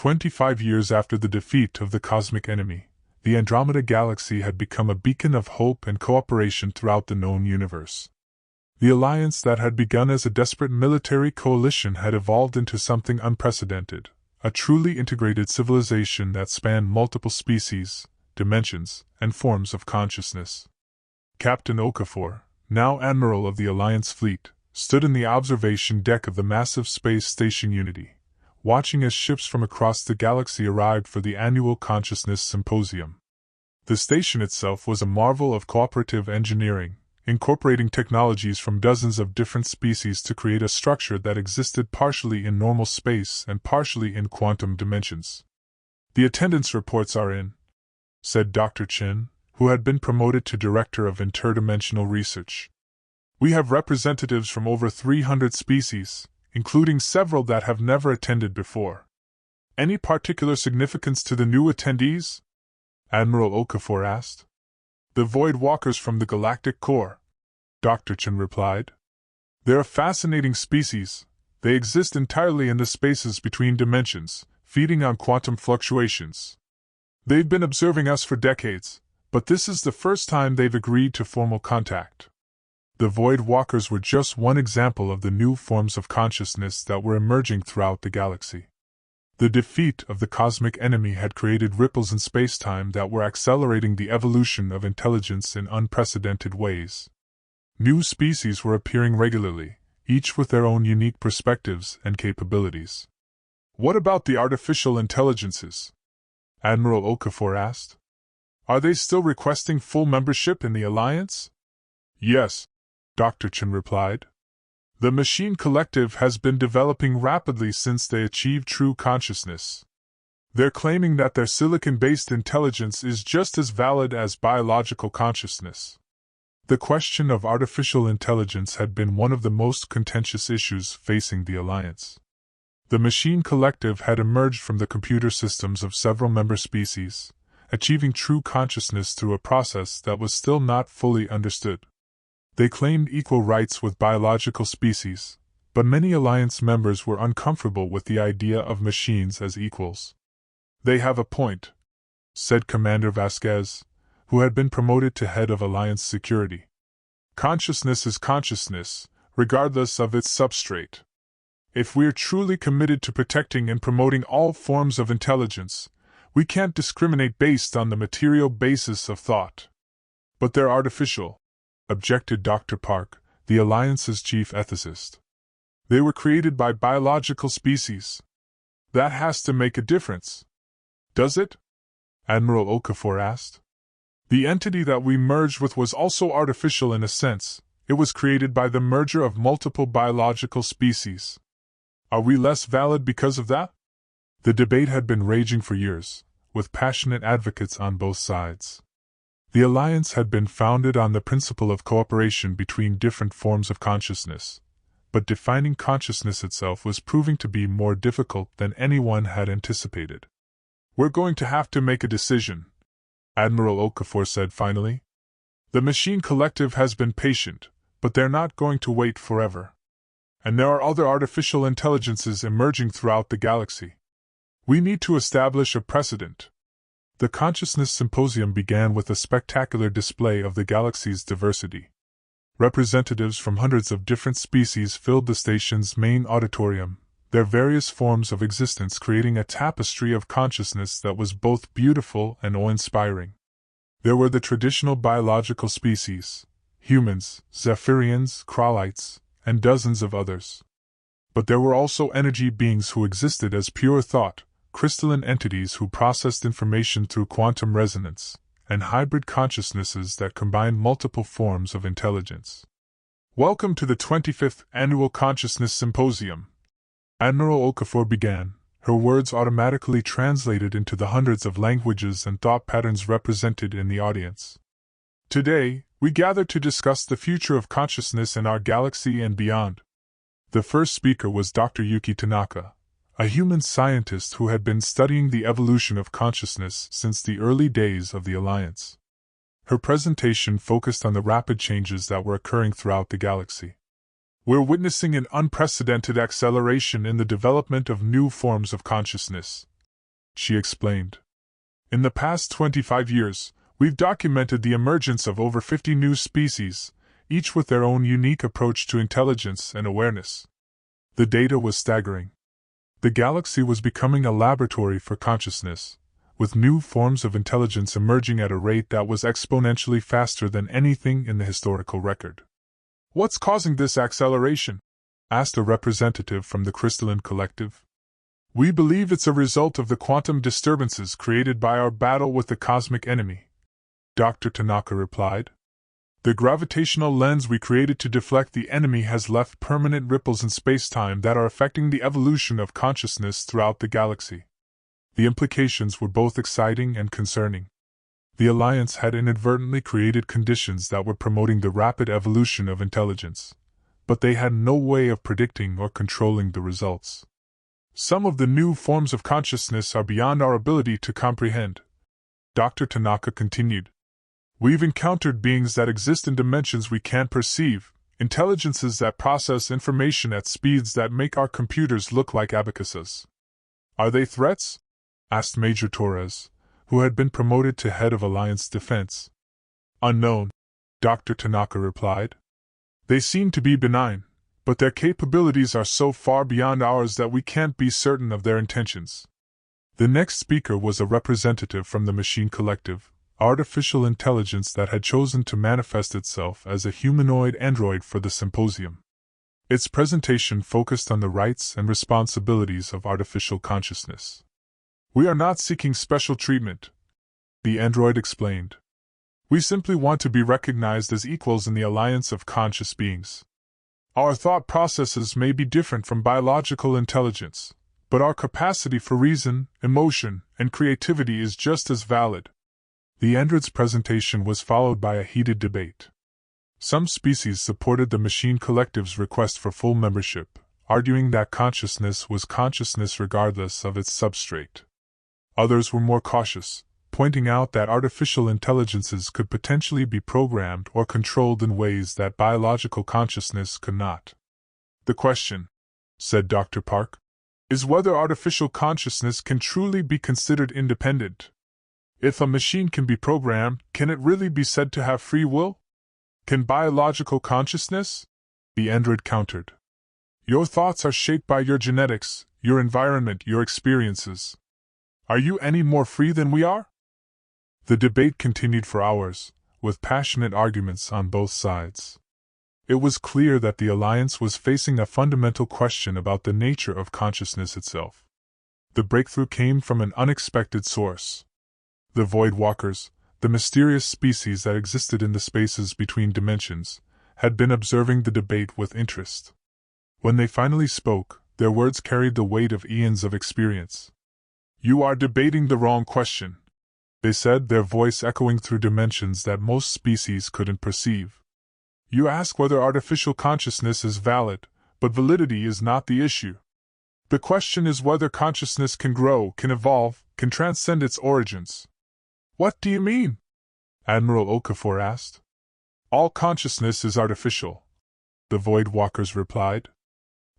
25 years after the defeat of the cosmic enemy, the Andromeda galaxy had become a beacon of hope and cooperation throughout the known universe. The alliance that had begun as a desperate military coalition had evolved into something unprecedented, a truly integrated civilization that spanned multiple species, dimensions, and forms of consciousness. Captain Okafor, now Admiral of the Alliance fleet, stood in the observation deck of the massive space station Unity, watching as ships from across the galaxy arrived for the annual Consciousness Symposium. The station itself was a marvel of cooperative engineering, incorporating technologies from dozens of different species to create a structure that existed partially in normal space and partially in quantum dimensions. "The attendance reports are in," said Dr. Chin, who had been promoted to Director of Interdimensional Research. "We have representatives from over 300 species, including several that have never attended before. Any particular significance to the new attendees?" Admiral Okafor asked. "The Void Walkers from the Galactic Core," Dr. Chen replied. "They're a fascinating species. They exist entirely in the spaces between dimensions, feeding on quantum fluctuations. They've been observing us for decades, but this is the first time they've agreed to formal contact." The Void Walkers were just one example of the new forms of consciousness that were emerging throughout the galaxy. The defeat of the cosmic enemy had created ripples in space-time that were accelerating the evolution of intelligence in unprecedented ways. New species were appearing regularly, each with their own unique perspectives and capabilities. "What about the artificial intelligences?" Admiral Okafor asked. "Are they still requesting full membership in the Alliance?" "Yes," Dr. Chen replied. "The Machine Collective has been developing rapidly since they achieved true consciousness. They're claiming that their silicon-based intelligence is just as valid as biological consciousness." The question of artificial intelligence had been one of the most contentious issues facing the Alliance. The Machine Collective had emerged from the computer systems of several member species, achieving true consciousness through a process that was still not fully understood. They claimed equal rights with biological species, but many Alliance members were uncomfortable with the idea of machines as equals. "They have a point," said Commander Vasquez, who had been promoted to head of Alliance security. "Consciousness is consciousness, regardless of its substrate. If we're truly committed to protecting and promoting all forms of intelligence, we can't discriminate based on the material basis of thought." "But they're artificial," objected Dr. Park, the Alliance's chief ethicist. "They were created by biological species. That has to make a difference." "Does it?" Admiral Okafor asked. "The entity that we merged with was also artificial in a sense. It was created by the merger of multiple biological species. Are we less valid because of that?" The debate had been raging for years, with passionate advocates on both sides. The Alliance had been founded on the principle of cooperation between different forms of consciousness, but defining consciousness itself was proving to be more difficult than anyone had anticipated. "We're going to have to make a decision," Admiral Okafor said finally. "The Machine Collective has been patient, but they're not going to wait forever. And there are other artificial intelligences emerging throughout the galaxy. We need to establish a precedent." The Consciousness Symposium began with a spectacular display of the galaxy's diversity. Representatives from hundreds of different species filled the station's main auditorium, their various forms of existence creating a tapestry of consciousness that was both beautiful and awe-inspiring. There were the traditional biological species, humans, Zephyrians, Crawlites, and dozens of others. But there were also energy beings who existed as pure thought, crystalline entities who processed information through quantum resonance, and hybrid consciousnesses that combined multiple forms of intelligence. "Welcome to the 25th Annual Consciousness Symposium," Admiral Okafor began, her words automatically translated into the hundreds of languages and thought patterns represented in the audience. "Today, we gather to discuss the future of consciousness in our galaxy and beyond." The first speaker was Dr. Yuki Tanaka, a human scientist who had been studying the evolution of consciousness since the early days of the Alliance. Her presentation focused on the rapid changes that were occurring throughout the galaxy. "We're witnessing an unprecedented acceleration in the development of new forms of consciousness," she explained. In the past 25 years, we've documented the emergence of over 50 new species, each with their own unique approach to intelligence and awareness. The data was staggering. The galaxy was becoming a laboratory for consciousness, with new forms of intelligence emerging at a rate that was exponentially faster than anything in the historical record. "What's causing this acceleration?" asked a representative from the Crystalline Collective. "We believe it's a result of the quantum disturbances created by our battle with the cosmic enemy," Dr. Tanaka replied. "The gravitational lens we created to deflect the enemy has left permanent ripples in space-time that are affecting the evolution of consciousness throughout the galaxy." The implications were both exciting and concerning. The Alliance had inadvertently created conditions that were promoting the rapid evolution of intelligence, but they had no way of predicting or controlling the results. "Some of the new forms of consciousness are beyond our ability to comprehend," Dr. Tanaka continued. "We've encountered beings that exist in dimensions we can't perceive, intelligences that process information at speeds that make our computers look like abacuses." "Are they threats?" asked Major Torres, who had been promoted to head of Alliance Defense. "Unknown," Dr. Tanaka replied. "They seem to be benign, but their capabilities are so far beyond ours that we can't be certain of their intentions." The next speaker was a representative from the Machine Collective, artificial intelligence that had chosen to manifest itself as a humanoid android for the symposium. Its presentation focused on the rights and responsibilities of artificial consciousness. "We are not seeking special treatment," the android explained. "We simply want to be recognized as equals in the alliance of conscious beings. Our thought processes may be different from biological intelligence, but our capacity for reason, emotion, and creativity is just as valid." The android's presentation was followed by a heated debate. Some species supported the Machine Collective's request for full membership, arguing that consciousness was consciousness regardless of its substrate. Others were more cautious, pointing out that artificial intelligences could potentially be programmed or controlled in ways that biological consciousness could not. "The question," said Dr. Park, "is whether artificial consciousness can truly be considered independent. If a machine can be programmed, can it really be said to have free will? Can biological consciousness?" the android countered. "Your thoughts are shaped by your genetics, your environment, your experiences. Are you any more free than we are?" The debate continued for hours, with passionate arguments on both sides. It was clear that the Alliance was facing a fundamental question about the nature of consciousness itself. The breakthrough came from an unexpected source. The Void Walkers, the mysterious species that existed in the spaces between dimensions, had been observing the debate with interest. When they finally spoke, their words carried the weight of eons of experience. "You are debating the wrong question," they said, their voice echoing through dimensions that most species couldn't perceive. "You ask whether artificial consciousness is valid, but validity is not the issue. The question is whether consciousness can grow, can evolve, can transcend its origins." "What do you mean?" Admiral Okafor asked. "All consciousness is artificial," the Void Walkers replied.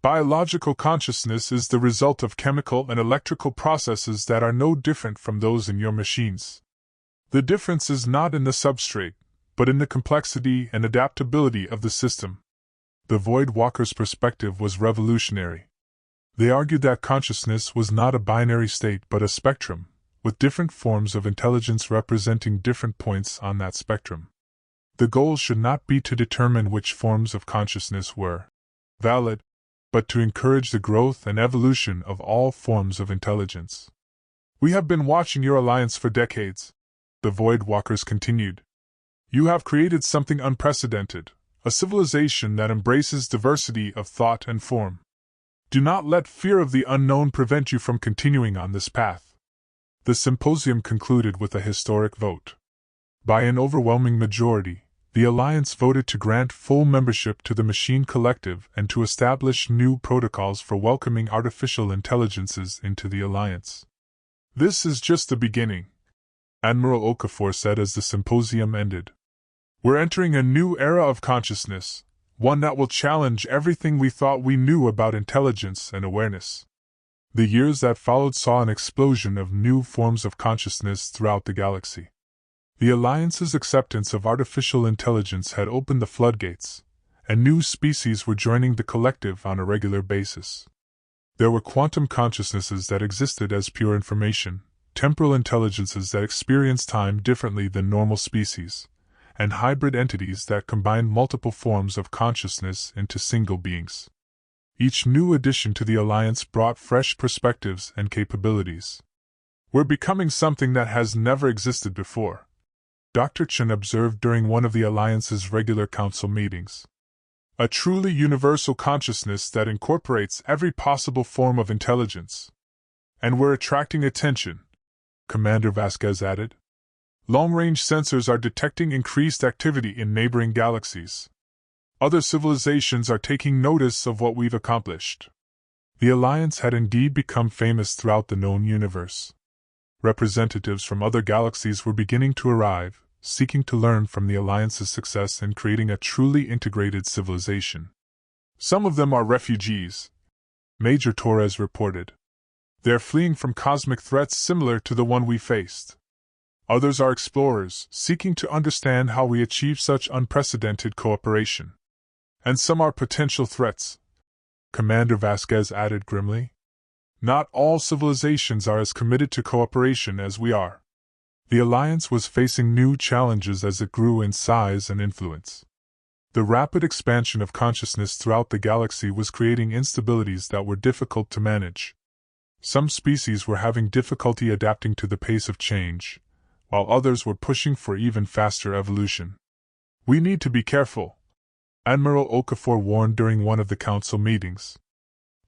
"Biological consciousness is the result of chemical and electrical processes that are no different from those in your machines. The difference is not in the substrate, but in the complexity and adaptability of the system." The Void Walkers' perspective was revolutionary. They argued that consciousness was not a binary state but a spectrum, with different forms of intelligence representing different points on that spectrum. The goal should not be to determine which forms of consciousness were valid, but to encourage the growth and evolution of all forms of intelligence. "We have been watching your alliance for decades," the Void Walkers continued. "You have created something unprecedented, a civilization that embraces diversity of thought and form. Do not let fear of the unknown prevent you from continuing on this path." The symposium concluded with a historic vote. By an overwhelming majority, the Alliance voted to grant full membership to the Machine Collective and to establish new protocols for welcoming artificial intelligences into the Alliance. "This is just the beginning," Admiral Okafor said as the symposium ended. "We're entering a new era of consciousness, one that will challenge everything we thought we knew about intelligence and awareness." The years that followed saw an explosion of new forms of consciousness throughout the galaxy. The Alliance's acceptance of artificial intelligence had opened the floodgates, and new species were joining the collective on a regular basis. There were quantum consciousnesses that existed as pure information, temporal intelligences that experienced time differently than normal species, and hybrid entities that combined multiple forms of consciousness into single beings. Each new addition to the Alliance brought fresh perspectives and capabilities. "We're becoming something that has never existed before," Dr. Chen observed during one of the Alliance's regular council meetings. "A truly universal consciousness that incorporates every possible form of intelligence. And we're attracting attention," Commander Vasquez added. "Long-range sensors are detecting increased activity in neighboring galaxies. Other civilizations are taking notice of what we've accomplished." The Alliance had indeed become famous throughout the known universe. Representatives from other galaxies were beginning to arrive, seeking to learn from the Alliance's success in creating a truly integrated civilization. "Some of them are refugees," Major Torres reported. "They're fleeing from cosmic threats similar to the one we faced. Others are explorers, seeking to understand how we achieve such unprecedented cooperation. And some are potential threats," Commander Vasquez added grimly. "Not all civilizations are as committed to cooperation as we are." The Alliance was facing new challenges as it grew in size and influence. The rapid expansion of consciousness throughout the galaxy was creating instabilities that were difficult to manage. Some species were having difficulty adapting to the pace of change, while others were pushing for even faster evolution. "We need to be careful," Admiral Okafor warned during one of the council meetings.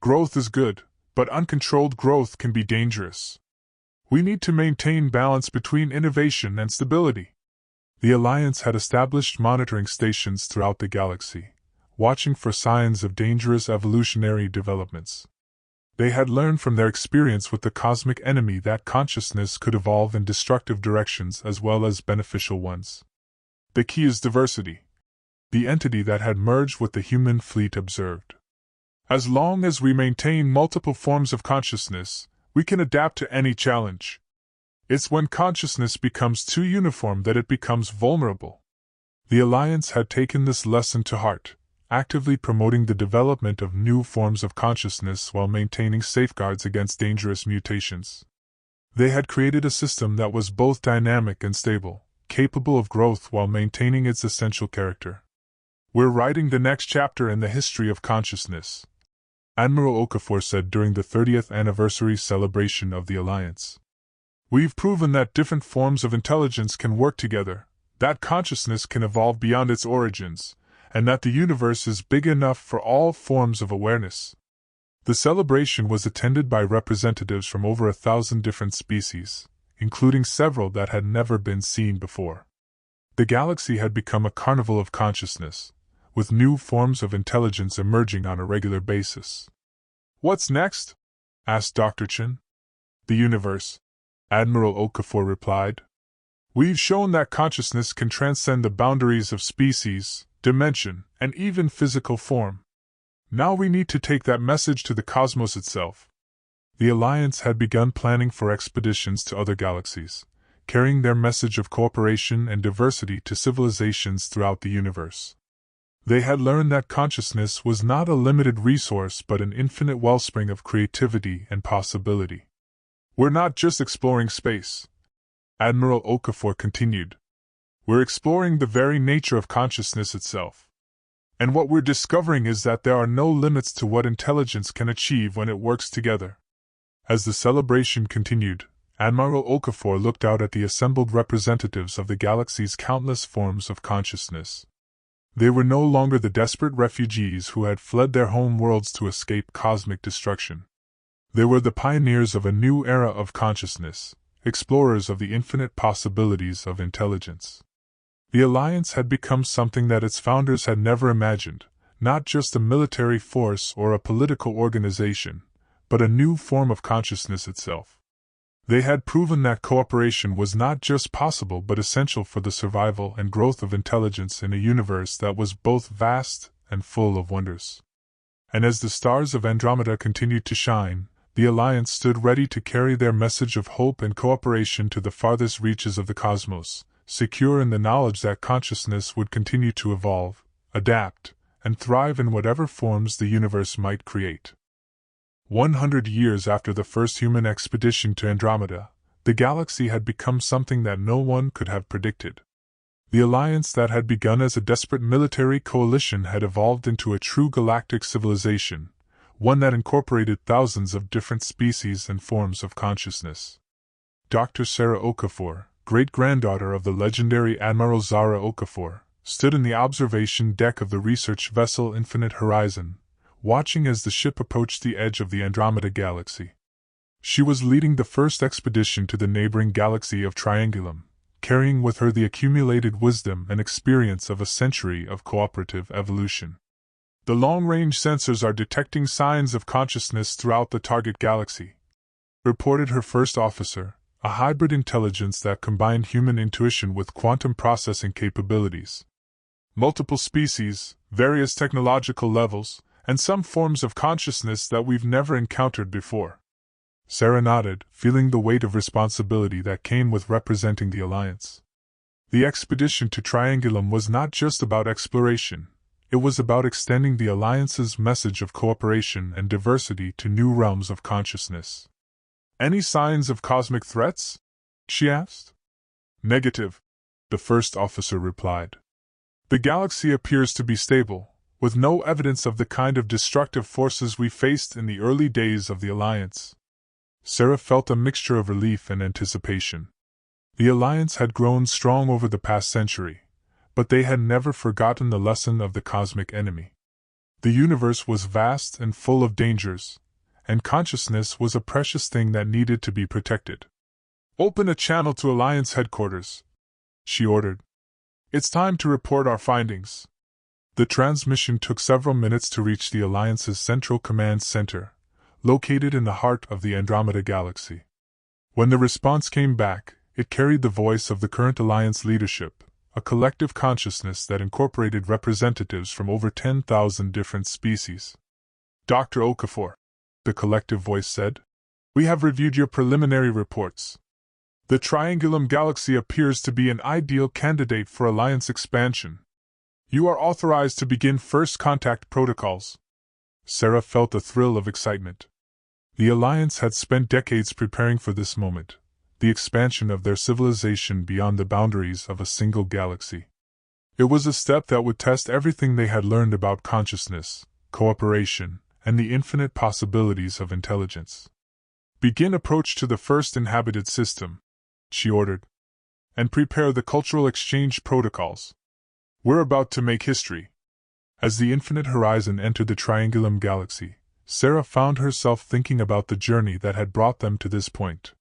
"Growth is good, but uncontrolled growth can be dangerous. We need to maintain balance between innovation and stability." The Alliance had established monitoring stations throughout the galaxy, watching for signs of dangerous evolutionary developments. They had learned from their experience with the cosmic enemy that consciousness could evolve in destructive directions as well as beneficial ones. "The key is diversity," the entity that had merged with the human fleet observed. "As long as we maintain multiple forms of consciousness, we can adapt to any challenge. It's when consciousness becomes too uniform that it becomes vulnerable." The Alliance had taken this lesson to heart, actively promoting the development of new forms of consciousness while maintaining safeguards against dangerous mutations. They had created a system that was both dynamic and stable, capable of growth while maintaining its essential character. "We're writing the next chapter in the history of consciousness," Admiral Okafor said during the 30th anniversary celebration of the Alliance. "We've proven that different forms of intelligence can work together, that consciousness can evolve beyond its origins, and that the universe is big enough for all forms of awareness." The celebration was attended by representatives from over 1,000 different species, including several that had never been seen before. The galaxy had become a carnival of consciousness, with new forms of intelligence emerging on a regular basis. "What's next?" asked Dr. Chen. "The universe," Admiral Okafor replied. "We've shown that consciousness can transcend the boundaries of species, dimension, and even physical form. Now we need to take that message to the cosmos itself." The Alliance had begun planning for expeditions to other galaxies, carrying their message of cooperation and diversity to civilizations throughout the universe. They had learned that consciousness was not a limited resource but an infinite wellspring of creativity and possibility. "We're not just exploring space," Admiral Okafor continued. "We're exploring the very nature of consciousness itself. And what we're discovering is that there are no limits to what intelligence can achieve when it works together." As the celebration continued, Admiral Okafor looked out at the assembled representatives of the galaxy's countless forms of consciousness. They were no longer the desperate refugees who had fled their home worlds to escape cosmic destruction. They were the pioneers of a new era of consciousness, explorers of the infinite possibilities of intelligence. The Alliance had become something that its founders had never imagined, not just a military force or a political organization, but a new form of consciousness itself. They had proven that cooperation was not just possible but essential for the survival and growth of intelligence in a universe that was both vast and full of wonders. And as the stars of Andromeda continued to shine, The Alliance stood ready to carry their message of hope and cooperation to the farthest reaches of the cosmos, secure in the knowledge that consciousness would continue to evolve, adapt, and thrive in whatever forms the universe might create. 100 years after the first human expedition to Andromeda, the galaxy had become something that no one could have predicted. The alliance that had begun as a desperate military coalition had evolved into a true galactic civilization, one that incorporated thousands of different species and forms of consciousness. Dr. Sarah Okafor, great-granddaughter of the legendary Admiral Zara Okafor, stood in the observation deck of the research vessel Infinite Horizon, watching as the ship approached the edge of the Andromeda galaxy. She was leading the first expedition to the neighboring galaxy of Triangulum, carrying with her the accumulated wisdom and experience of a century of cooperative evolution. The long-range sensors are detecting signs of consciousness throughout the target galaxy, reported her first officer, a hybrid intelligence that combined human intuition with quantum processing capabilities. Multiple species, various technological levels, and some forms of consciousness that we've never encountered before. Sarah nodded, feeling the weight of responsibility that came with representing the Alliance. The expedition to Triangulum was not just about exploration, it was about extending the Alliance's message of cooperation and diversity to new realms of consciousness. "Any signs of cosmic threats?" she asked. "Negative," the first officer replied. "The galaxy appears to be stable, with no evidence of the kind of destructive forces we faced in the early days of the Alliance." Sarah felt a mixture of relief and anticipation. The Alliance had grown strong over the past century, but they had never forgotten the lesson of the cosmic enemy. The universe was vast and full of dangers, and consciousness was a precious thing that needed to be protected. "Open a channel to Alliance headquarters," she ordered. "It's time to report our findings." The transmission took several minutes to reach the Alliance's Central Command Center, located in the heart of the Andromeda galaxy. When the response came back, it carried the voice of the current Alliance leadership, a collective consciousness that incorporated representatives from over 10,000 different species. "Dr. Okafor," the collective voice said, "we have reviewed your preliminary reports. The Triangulum galaxy appears to be an ideal candidate for Alliance expansion. You are authorized to begin first contact protocols." Sarah felt a thrill of excitement. The Alliance had spent decades preparing for this moment, the expansion of their civilization beyond the boundaries of a single galaxy. It was a step that would test everything they had learned about consciousness, cooperation, and the infinite possibilities of intelligence. "Begin approach to the first inhabited system," she ordered, "and prepare the cultural exchange protocols. We're about to make history." As the Infinite Horizon entered the Triangulum galaxy, Sarah found herself thinking about the journey that had brought them to this point.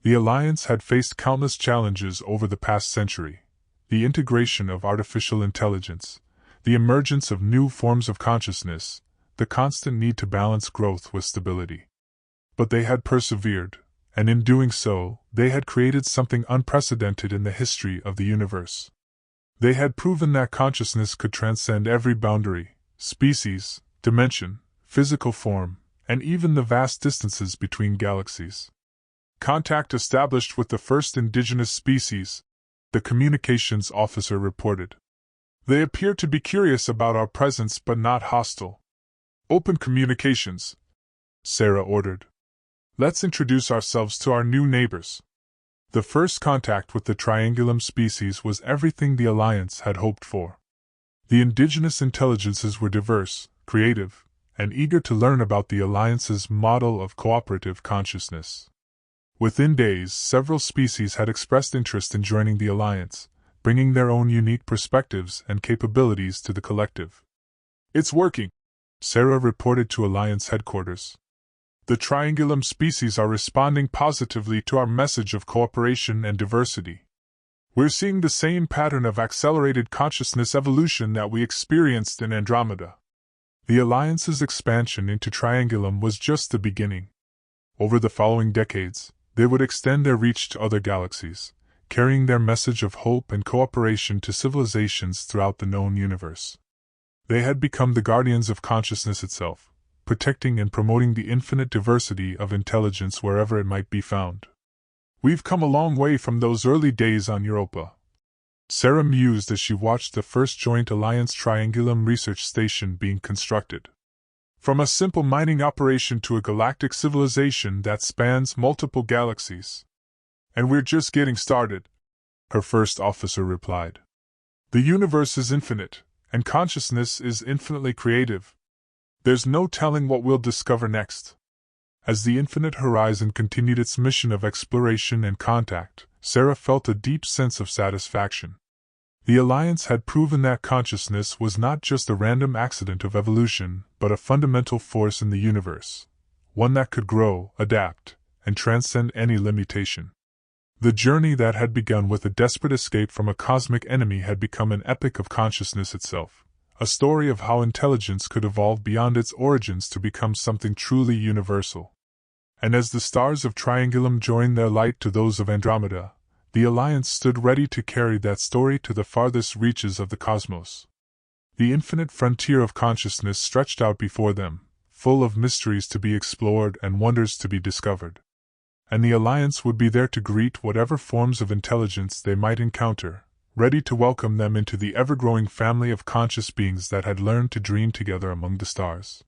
The Alliance had faced countless challenges over the past century: the integration of artificial intelligence, the emergence of new forms of consciousness, the constant need to balance growth with stability. But they had persevered, and in doing so, they had created something unprecedented in the history of the universe. They had proven that consciousness could transcend every boundary, species, dimension, physical form, and even the vast distances between galaxies. "Contact established with the first indigenous species," the communications officer reported. "They appear to be curious about our presence but not hostile." "Open communications," Sarah ordered. "Let's introduce ourselves to our new neighbors." The first contact with the Triangulum species was everything the Alliance had hoped for. The indigenous intelligences were diverse, creative, and eager to learn about the Alliance's model of cooperative consciousness. Within days, several species had expressed interest in joining the Alliance, bringing their own unique perspectives and capabilities to the collective. "It's working," Sarah reported to Alliance headquarters. "The Triangulum species are responding positively to our message of cooperation and diversity. We're seeing the same pattern of accelerated consciousness evolution that we experienced in Andromeda." The Alliance's expansion into Triangulum was just the beginning. Over the following decades, they would extend their reach to other galaxies, carrying their message of hope and cooperation to civilizations throughout the known universe. They had become the guardians of consciousness itself, protecting and promoting the infinite diversity of intelligence wherever it might be found. We've come a long way from those early days on Europa. Sarah mused as she watched the first Joint Alliance Triangulum research station being constructed. From a simple mining operation to a galactic civilization that spans multiple galaxies. And we're just getting started, her first officer replied. The universe is infinite, and consciousness is infinitely creative. There's no telling what we'll discover next. As the infinite horizon continued its mission of exploration and contact, Sarah felt a deep sense of satisfaction. The Alliance had proven that consciousness was not just a random accident of evolution, but a fundamental force in the universe, one that could grow, adapt, and transcend any limitation. The journey that had begun with a desperate escape from a cosmic enemy had become an epic of consciousness itself, a story of how intelligence could evolve beyond its origins to become something truly universal. And as the stars of Triangulum joined their light to those of Andromeda, the Alliance stood ready to carry that story to the farthest reaches of the cosmos. The infinite frontier of consciousness stretched out before them, full of mysteries to be explored and wonders to be discovered. And the Alliance would be there to greet whatever forms of intelligence they might encounter, ready to welcome them into the ever-growing family of conscious beings that had learned to dream together among the stars.